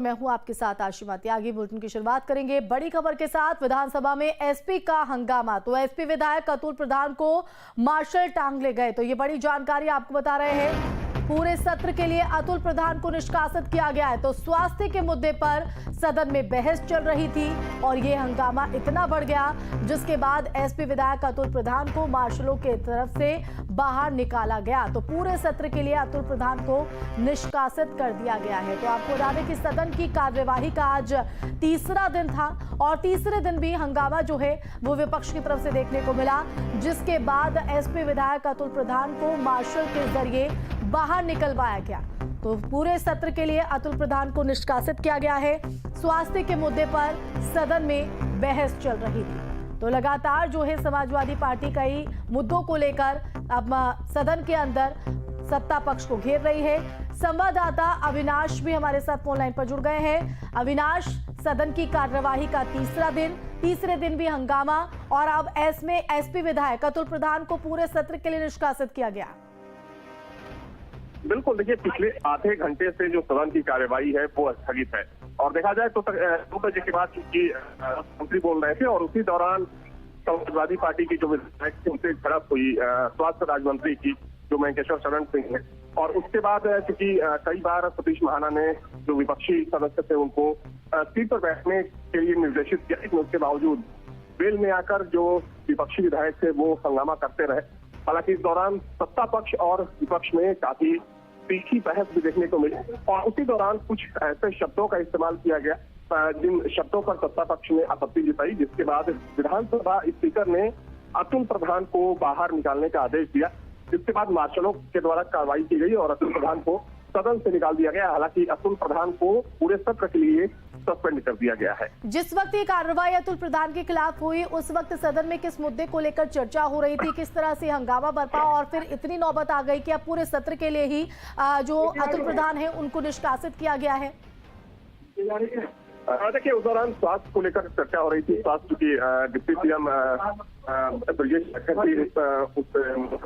मैं हूं आपके साथ आशिमा त्यागी। बुलेटिन की शुरुआत करेंगे बड़ी खबर के साथ। विधानसभा में एसपी का हंगामा। तो एसपी विधायक अतुल प्रधान को मार्शल टांग ले गए। तो ये बड़ी जानकारी आपको बता रहे हैं। पूरे सत्र के लिए अतुल प्रधान को निष्कासित किया गया है। तो स्वास्थ्य के मुद्दे पर सदन में बहस चल रही थी और ये हंगामा इतना बढ़ गया जिसके बाद एसपी विधायक अतुल प्रधान को मार्शलों की तरफ से बाहर निकाला गया। तो पूरे सत्र के लिए अतुल प्रधान को निष्कासित कर दिया गया है। तो आपको बता दें कि सदन की कार्यवाही का आज तीसरा दिन था और तीसरे दिन भी हंगामा जो है वो विपक्ष की तरफ से देखने को मिला, जिसके बाद एसपी विधायक अतुल प्रधान को मार्शल के जरिए बाहर निकलवाया गया। तो पूरे सत्र के लिए अतुल प्रधान को निष्कासित किया गया है। स्वास्थ्य के मुद्दे पर सदन में बहस चल रही थी। तो लगातार जो है समाजवादी पार्टी कई मुद्दों को लेकर अब सदन के अंदर सत्ता पक्ष को घेर रही है। संवाददाता अविनाश भी हमारे साथ फोन लाइन पर जुड़ गए हैं। अविनाश, सदन की कार्यवाही का तीसरे दिन भी हंगामा और अब इसमें एसपी विधायक अतुल प्रधान को पूरे सत्र के लिए निष्कासित किया गया। बिल्कुल, देखिए पिछले आधे घंटे से जो सदन की कार्यवाही है वो स्थगित है और देखा जाए तो 2 बजे के बाद चूंकि मंत्री बोल रहे थे और उसी दौरान समाजवादी पार्टी की जो विधायक थे उनसे झड़प हुई स्वास्थ्य राज्य मंत्री की जो महेंकेश्वर शरण सिंह है। और उसके बाद चूंकि कई बार सतीश महाना ने जो विपक्षी सदस्य थे उनको सीट पर बैठने के लिए निर्देशित किया, लेकिन उसके बावजूद वेल में आकर जो विपक्षी विधायक थे वो हंगामा करते रहे। हालांकि इस दौरान सत्ता पक्ष और विपक्ष में काफी तीखी बहस भी देखने को मिली और उसी दौरान कुछ ऐसे शब्दों का इस्तेमाल किया गया जिन शब्दों पर सत्ता पक्ष ने आपत्ति जताई, जिसके बाद विधानसभा स्पीकर ने अतुल प्रधान को बाहर निकालने का आदेश दिया, जिसके बाद मार्शलों के द्वारा कार्रवाई की गई और अतुल प्रधान को सदन से निकाल दिया गया। हालांकि अतुल प्रधान को पूरे सत्र के लिए सस्पेंड कर दिया गया है। जिस वक्त ये कार्रवाई अतुल प्रधान के खिलाफ हुई उस वक्त सदन में किस मुद्दे को लेकर चर्चा हो रही थी, किस तरह से हंगामा बरपा और फिर इतनी नौबत आ गई कि अब पूरे सत्र के लिए ही जो अतुल प्रधान है उनको निष्कासित किया गया है? देखिए, उस दौरान स्वास्थ्य को लेकर चर्चा हो रही थी। स्वास्थ्य की डिप्टी सीएम ब्रजेश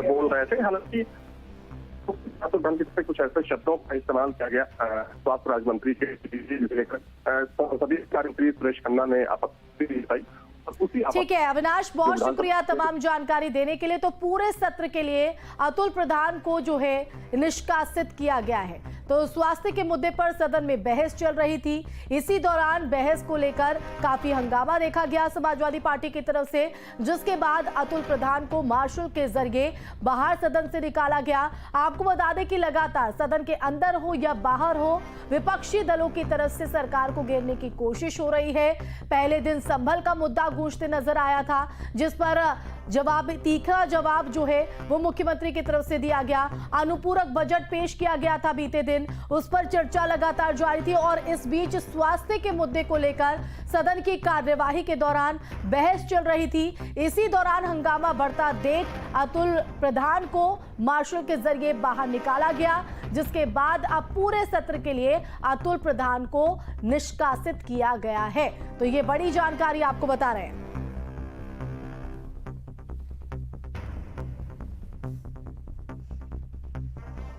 बोल रहे थे। हालांकि अतुल प्रधान से कुछ ऐसे शब्दों का इस्तेमाल किया गया स्वास्थ्य राज्य मंत्री के लेकर संसदीय कार्य मंत्री सुरेश खन्ना ने आपत्ति जताई। ठीक है अविनाश, बहुत शुक्रिया तमाम जानकारी देने के लिए। तो पूरे सत्र के लिए अतुल प्रधान को जो है निष्कासित किया गया है। तो स्वास्थ्य के मुद्दे पर सदन में बहस चल रही थी। इसी दौरान बहस को लेकर काफी हंगामा देखा गया समाजवादी पार्टी की तरफ से, जिसके बाद अतुल प्रधान को मार्शल के जरिए बाहर सदन से निकाला गया। आपको बता दें कि लगातार सदन के अंदर हो या बाहर हो विपक्षी दलों की तरफ से सरकार को घेरने की कोशिश हो रही है। पहले दिन संभल का मुद्दा गूंजते नजर आया था, जिस पर तीखा जवाब जो है वो मुख्यमंत्री की तरफ से दिया गया। अनुपूरक बजट पेश किया गया था बीते दिन, उस पर चर्चा लगातार जारी थी और इस बीच स्वास्थ्य के मुद्दे को लेकर सदन की कार्यवाही के दौरान बहस चल रही थी। इसी दौरान हंगामा बढ़ता देख अतुल प्रधान को मार्शल के जरिए बाहर निकाला गया, जिसके बाद अब पूरे सत्र के लिए अतुल प्रधान को निष्कासित किया गया है। तो ये बड़ी जानकारी आपको बता रहे हैं।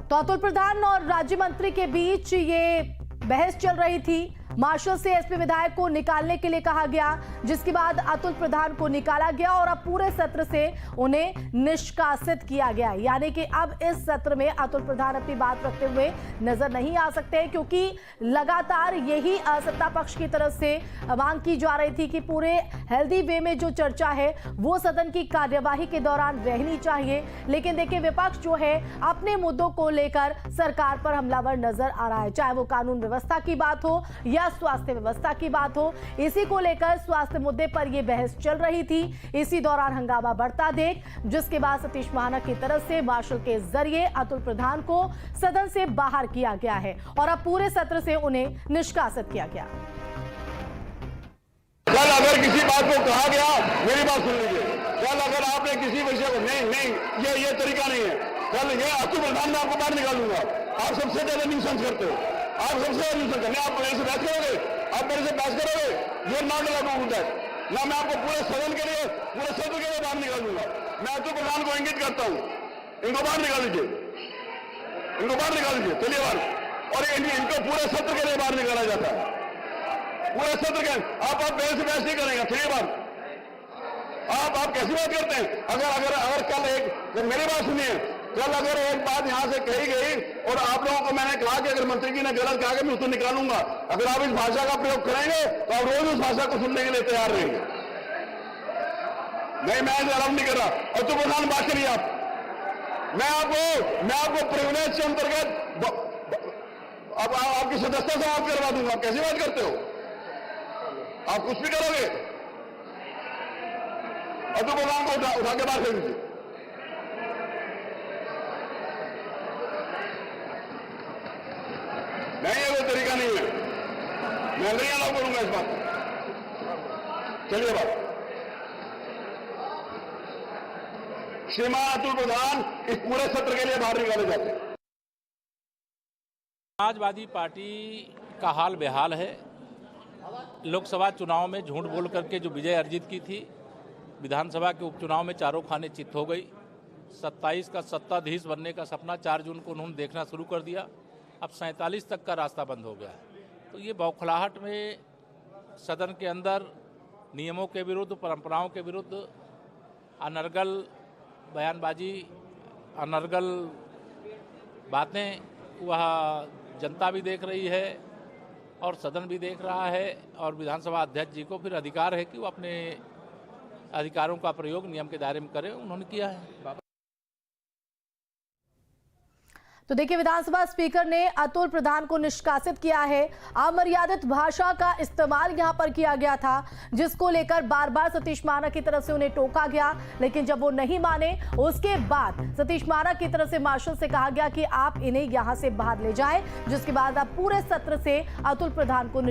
तो अतुल प्रधान और राज्य मंत्री के बीच ये बहस चल रही थी। मार्शल से एसपी विधायक को निकालने के लिए कहा गया, जिसके बाद अतुल प्रधान को निकाला गया और अब पूरे सत्र से उन्हें निष्कासित किया गया। यानी कि अब इस सत्र में अतुल प्रधान अपनी बात रखते हुए नजर नहीं आ सकते, क्योंकि लगातार यही सत्ता पक्ष की तरफ से मांग की जा रही थी कि पूरे हेल्दी वे में जो चर्चा है वो सदन की कार्यवाही के दौरान रहनी चाहिए। लेकिन देखिए, विपक्ष जो है अपने मुद्दों को लेकर सरकार पर हमलावर नजर आ रहा है, चाहे वो कानून व्यवस्था की बात हो या स्वास्थ्य व्यवस्था की बात हो। इसी को लेकर स्वास्थ्य मुद्दे पर यह बहस चल रही थी। इसी दौरान हंगामा बढ़ता देख जिसके बाद सतीश महाना की तरफ से मार्शल के जरिए अतुल प्रधान को सदन से बाहर किया गया है और अब पूरे सत्र से उन्हें निष्कासित किया गया। कल अगर किसी बात को कहा गया, मेरी बात सुन लीजिए, कल अगर आपने किसी विषय को नहीं ये तरीका नहीं है, कल ये अतुल प्रधान मैं आपको बाहर निकालूंगा। आप सबसे ज्यादा न्यूसेंस करते हो, आप सबसे ज्यादा न्यूसेंस करते हैं। आप मेरे से बहस करोगे, आप मेरे से बहस करोगे, ये नॉट लागू होता है ना। मैं आपको पूरे सदन के लिए, पूरे सत्र के लिए बाहर निकाल दूंगा। मैं अतुल प्रधान को इंगित करता हूं, इनको बाहर निकाल दीजिए, इनको बाहर निकाल दीजिए। चलिए बाहर। और इनको पूरे सत्र के लिए बाहर निकाला जाता है। पूरे सत्र के आप बहस नहीं करेंगे, ठीक है बात? आप कैसी बात करते हैं? अगर कल एक मेरी बात सुनिए, कल अगर एक बात यहां से कही गई और आप लोगों को मैंने कहा कि अगर मंत्री जी ने गलत कहा कि मैं उसको निकालूंगा, अगर आप इस भाषा का प्रयोग करेंगे तो आप रोज उस भाषा को सुनने के लिए तैयार रहेंगे। नहीं, मैं आराम नहीं कर रहा। और तो प्रधान बात करिए आप। मैं आपको प्रिविलेज के अंतर्गत अब आपकी सदस्यता समाप्त करवा दूंगा। आप कैसी बात करते हो? आप कुछ भी करोगे? अतु प्रधान को उठा के बात कर दीजिए। नहीं, ये कोई तरीका नहीं है। मैं नहीं अलाउ करूंगा इस बात को। चलिए बात। श्रीमान अतुल प्रधान इस पूरे सत्र के लिए बाहर निकाले जाते हैं। समाजवादी पार्टी का हाल बेहाल है। लोकसभा चुनाव में झूठ बोल करके जो विजय अर्जित की थी, विधानसभा के उपचुनाव में चारों खाने चित हो गई। 27 का सत्ताधीश बनने का सपना 4 जून को उन्होंने देखना शुरू कर दिया। अब 47 तक का रास्ता बंद हो गया। तो ये बौखलाहट में सदन के अंदर नियमों के विरुद्ध, परंपराओं के विरुद्ध अनर्गल बयानबाजी, अनर्गल बातें वह जनता भी देख रही है और सदन भी देख रहा है, और विधानसभा अध्यक्ष जी को फिर अधिकार है कि वो अपने अधिकारों का प्रयोग नियम के दायरे में करें। उन्होंने किया है। तो देखिए, विधानसभा स्पीकर ने अतुल प्रधान को निष्कासित किया है। अमर्यादित भाषा का इस्तेमाल यहां पर किया गया था, जिसको लेकर बार बार सतीश महाना की तरफ से उन्हें टोका गया। लेकिन जब वो नहीं माने, उसके बाद सतीश महाना की तरफ से मार्शल से कहा गया कि आप इन्हें यहां से बाहर ले जाएं, जिसके बाद अब पूरे सत्र से अतुल प्रधान को